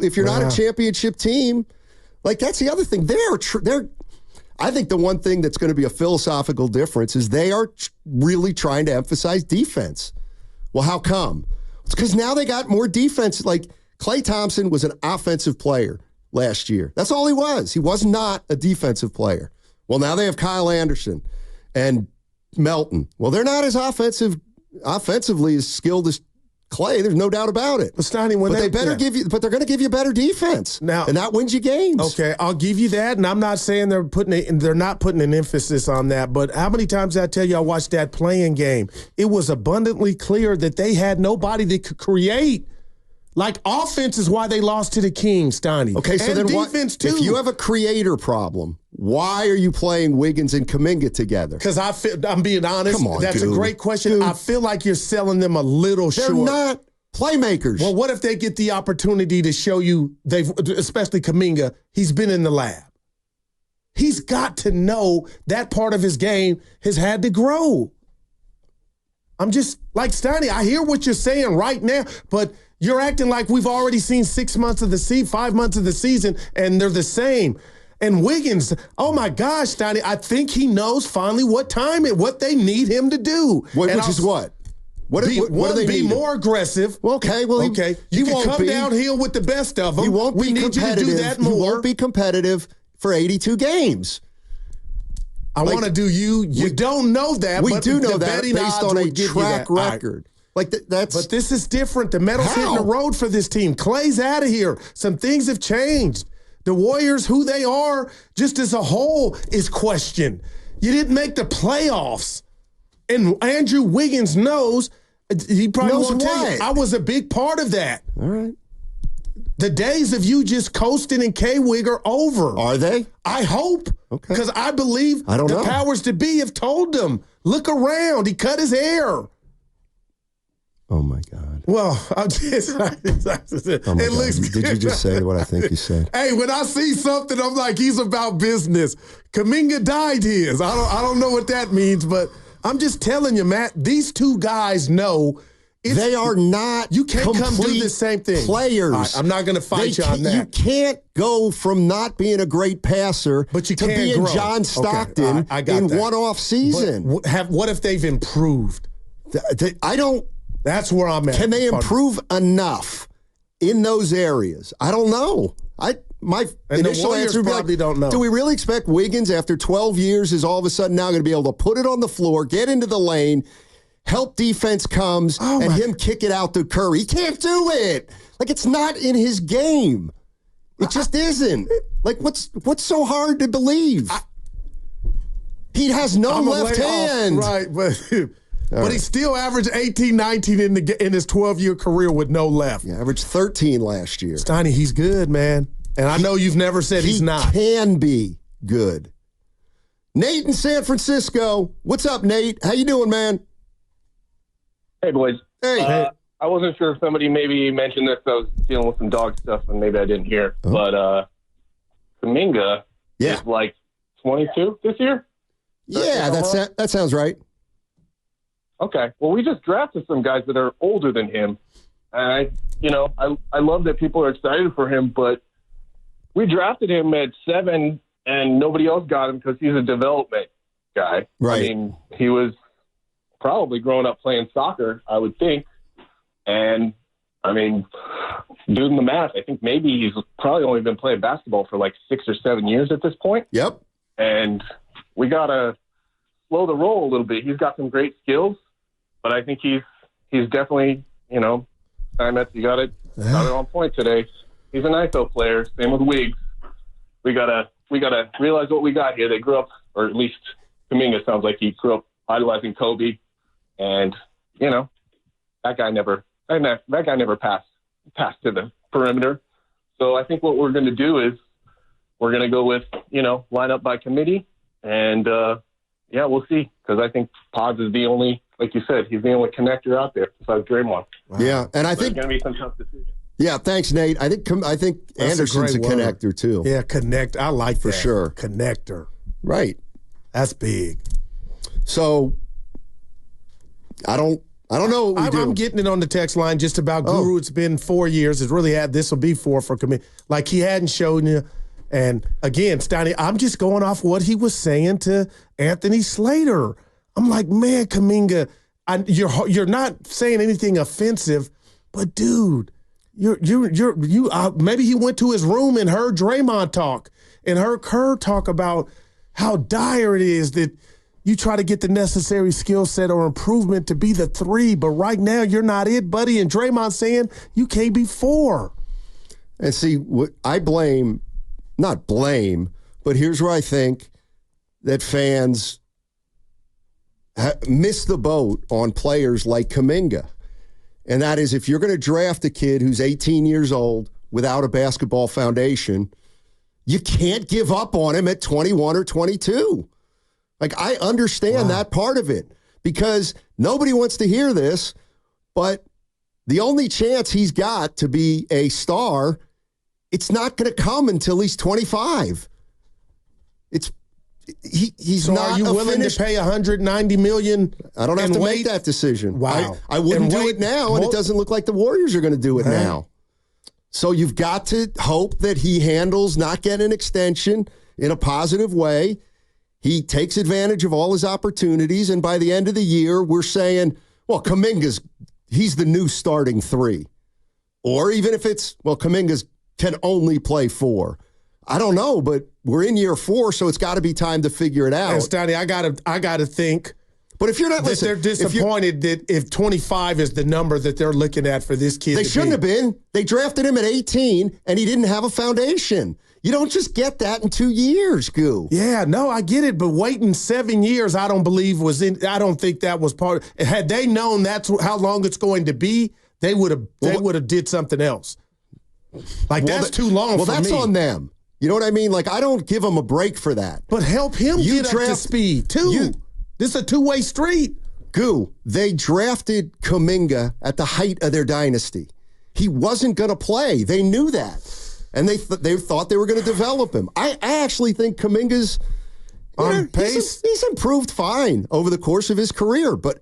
if you're not a championship team, like that's the other thing. I think the one thing that's going to be a philosophical difference is they are really trying to emphasize defense. Well, how come? It's because now they got more defense. Like Klay Thompson was an offensive player last year. That's all he was. He was not a defensive player. Well, now they have Kyle Anderson and Melton. Well, they're not as offensively as skilled as Klay. There's no doubt about it. But Steiny, they're going to give you better defense. Now, and that wins you games. Okay, I'll give you that, and I'm not saying they're not putting an emphasis on that. But how many times did I tell you I watched that playing game? It was abundantly clear that they had nobody that could create. Like, offense is why they lost to the Kings, Steiny. Okay, so then defense too. If you have a creator problem, why are you playing Wiggins and Kuminga together? Because I'm being honest. Come on, that's dude. a great question. Dude. I feel like you're selling them a little short. They're not playmakers. Well, what if they get the opportunity to show you, especially Kuminga, he's been in the lab. He's got to know that part of his game has had to grow. I'm just, like, Steiny, I hear what you're saying right now, but you're acting like we've already seen 5 months of the season, and they're the same. And Wiggins, oh my gosh, Steiny, I think he knows finally what they need him to do. Which is what? What do they be need? More aggressive. Okay, well, okay. You can come downhill with the best of them. We need you to do that more. He won't be competitive for 82 games. I want to do you. You don't know that. We but do know the that based on a track record. Like that's. But this is different. The metal's hitting the road for this team. Clay's out of here. Some things have changed. The Warriors, who they are, just as a whole, is questioned. You didn't make the playoffs. And Andrew Wiggins knows, he probably won't tell you, I was a big part of that. All right. The days of you just coasting and K-Wig are over. Are they? I hope. Okay. Because I believe the powers to be have told them, look around. He cut his hair. Oh, my God. Well, I'm just, oh my God. Looks Did you just say what I think you said? Hey, when I see something, I'm like, he's about business. Kuminga dyed his. I don't know what that means, but I'm just telling you, Matt, these two guys know they are not you can't come do the same thing. Players. Right, I'm not going to fight you on that. You can't go from not being a great passer to being John Stockton in one off season. What if they've improved? I don't. That's where I'm at. Can they improve enough in those areas? I don't know. My initial answer would be like, don't know. Do we really expect Wiggins after 12 years is all of a sudden now going to be able to put it on the floor, get into the lane, help defense comes, and him kick it out to Curry? He can't do it. Like, it's not in his game. It just isn't. Like, what's so hard to believe? He has no left hand. Right, but he still averaged 18, 19 in his 12-year career with no left. He averaged 13 last year. Steiny, he's good, man. And I know you've never said he's not. He can be good. Nate in San Francisco. What's up, Nate? How you doing, man? Hey, boys. Hey. I wasn't sure if somebody maybe mentioned this. I was dealing with some dog stuff, and maybe I didn't hear. Oh. But Kuminga is like 22 this year? Yeah, that sounds right. Okay. Well, we just drafted some guys that are older than him. And I love that people are excited for him, but we drafted him at 7 and nobody else got him because he's a development guy. Right. I mean, he was probably growing up playing soccer, I would think. And I mean, doing the math, I think maybe he's probably only been playing basketball for like 6 or 7 years at this point. Yep. And we got to slow the roll a little bit. He's got some great skills, but I think he's definitely, you got it on point today. He's an ISO player. Same with Wiggs. We gotta realize what we got here. They grew up, or at least Kuminga sounds like he grew up idolizing Kobe, and that guy never passed to the perimeter. So I think what we're going to do is we're going to go with line up by committee, and we'll see, because I think Pods is the only, like you said, he's the only connector out there besides Draymond. Wow. Yeah, and I think it's going to be some tough decisions. Yeah, thanks, Nate. I think Anderson's a connector too. Yeah, connect. I like for that. Sure. Connector. Right. That's big. So I I don't know what we do. I'm getting it on the text line just about Guru. It's been 4 years. It's really this will be 4 for Kuminga. Like he hadn't shown you. And again, Steiny, I'm just going off what he was saying to Anthony Slater. I'm like, man, Kuminga, you're not saying anything offensive, but dude, maybe he went to his room and heard Draymond talk and heard Kerr talk about how dire it is that you try to get the necessary skill set or improvement to be the 3, but right now you're not it, buddy. And Draymond saying you can't be 4. And see, what I not blame, but here's where I think that fans miss the boat on players like Kuminga. And that is, if you're going to draft a kid who's 18 years old without a basketball foundation, you can't give up on him at 21 or 22. Like, I understand that part of it because nobody wants to hear this, but the only chance he's got to be a star, it's not going to come until he's 25. He's so not. Are you willing to pay $190 million? I don't have to make that decision. Wow, I wouldn't do it now, and it doesn't look like the Warriors are going to do it now. So you've got to hope that he handles not getting an extension in a positive way. He takes advantage of all his opportunities, and by the end of the year, we're saying, well, he's the new starting 3. Or even if it's, well, Kuminga's can only play 4. I don't know, but we're in year 4, so it's got to be time to figure it out. And Steiny, I gotta think. But if you're not, that they're disappointed that if 25 is the number that they're looking at for this kid, they shouldn't have been. They drafted him at 18, and he didn't have a foundation. You don't just get that in 2 years, Goo. Yeah, no, I get it, but waiting 7 years, I don't think that was part of, had they known that's how long it's going to be, they would have did something else. Like, that's too long for me. Well, that's on them. You know what I mean? Like, I don't give them a break for that. But help him get up to speed, too. This is a two-way street. Goo, they drafted Kuminga at the height of their dynasty. He wasn't going to play. They knew that. And they thought they were going to develop him. I actually think Kuminga's on pace. He's improved fine over the course of his career, but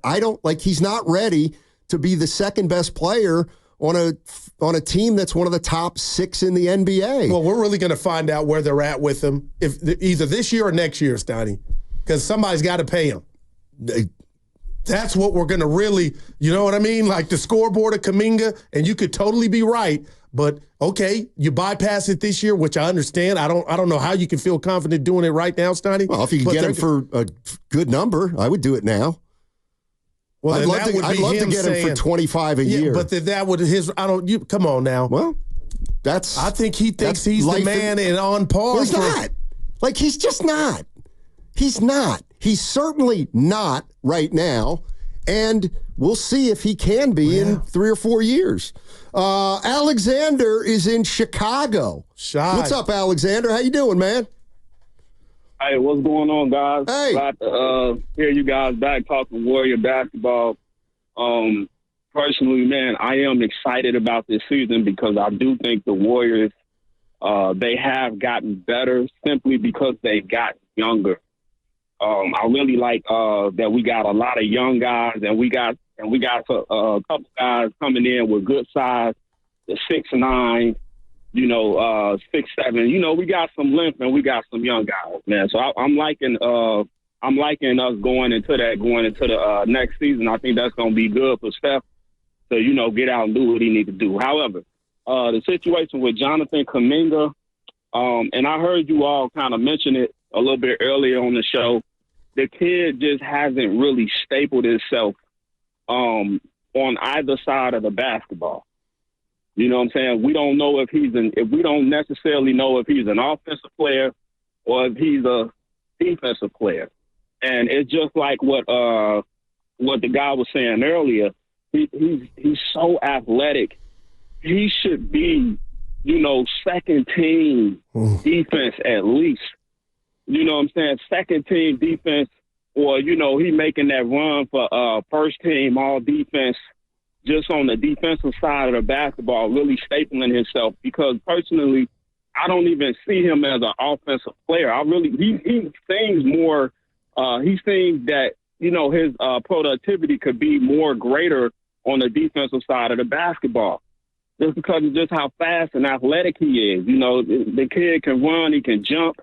he's not ready to be the second best player on a team that's one of the top 6 in the NBA. Well, we're really going to find out where they're at with him either this year or next year, Steiny, because somebody's got to pay him. That's what we're going to really, you know what I mean? Like the scoreboard of Kuminga, and you could totally be right. But okay, you bypass it this year, which I understand. I don't know how you can feel confident doing it right now, Steiny. Well, if you can get him for a good number, I would do it now. Well, I'd love to get him for 25 a year. But that would come on now. Well, I think he thinks he's the man and on par. Well, he's not. Like, he's just not. He's not. He's certainly not right now. And we'll see if he can be in 3 or 4 years. Alexander is in Chicago. What's up, Alexander? How you doing, man? Hey, what's going on, guys? Hey. Glad to hear you guys back talking Warrior basketball. Personally, man, I am excited about this season because I do think the Warriors, they have gotten better simply because they got younger. I really like that we got a lot of young guys, and we got a couple guys coming in with good size, the 6'9", 6'7". We got some length and we got some young guys, man. So I'm liking us going into the next season. I think that's going to be good for Steph to get out and do what he needs to do. However, the situation with Jonathan Kuminga, and I heard you all kind of mention it a little bit earlier on the show. The kid just hasn't really stapled himself on either side of the basketball. You know what I'm saying? We don't know if we don't necessarily know if he's an offensive player or if he's a defensive player. And it's just like what the guy was saying earlier. He's so athletic. He should be, second team defense at least. You know what I'm saying? Second team defense, or, he making that run for first team all defense just on the defensive side of the basketball, really stapling himself. Because personally, I don't even see him as an offensive player. He seems more, he seems that his productivity could be more greater on the defensive side of the basketball. Just because of just how fast and athletic he is. The kid can run, he can jump.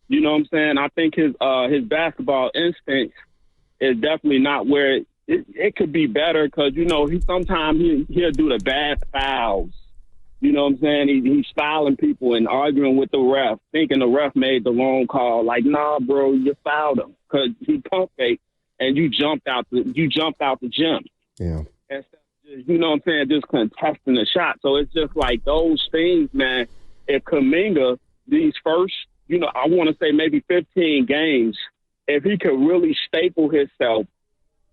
You know what I'm saying? I think his basketball instinct is definitely not where it could be better because, sometimes he'll do the bad fouls. You know what I'm saying? He's fouling people and arguing with the ref, thinking the ref made the wrong call. Like, nah, bro, you fouled him because he pump faked and you jumped out the gym. Yeah. You know what I'm saying, just contesting the shot. So it's just like those things, man. If Kuminga, these first, I want to say maybe 15 games, if he could really staple himself,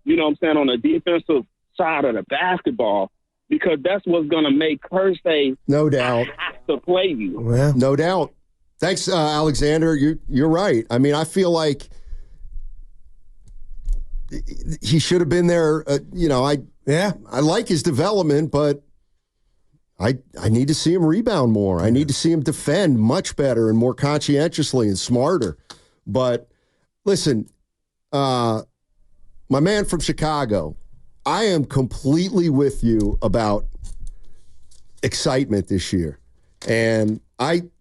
you know what I'm saying, on the defensive side of the basketball, because that's what's going to make Kersey no doubt have to play you. Well, no doubt. Thanks, Alexander. You're right. I mean, I feel like he should have been there. I like his development, but I need to see him rebound more. I need to see him defend much better and more conscientiously and smarter. But listen, my man from Chicago, I am completely with you about excitement this year. And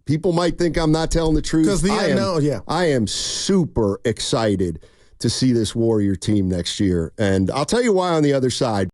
people might think I'm not telling the truth. I am super excited to see this Warrior team next year. And I'll tell you why on the other side.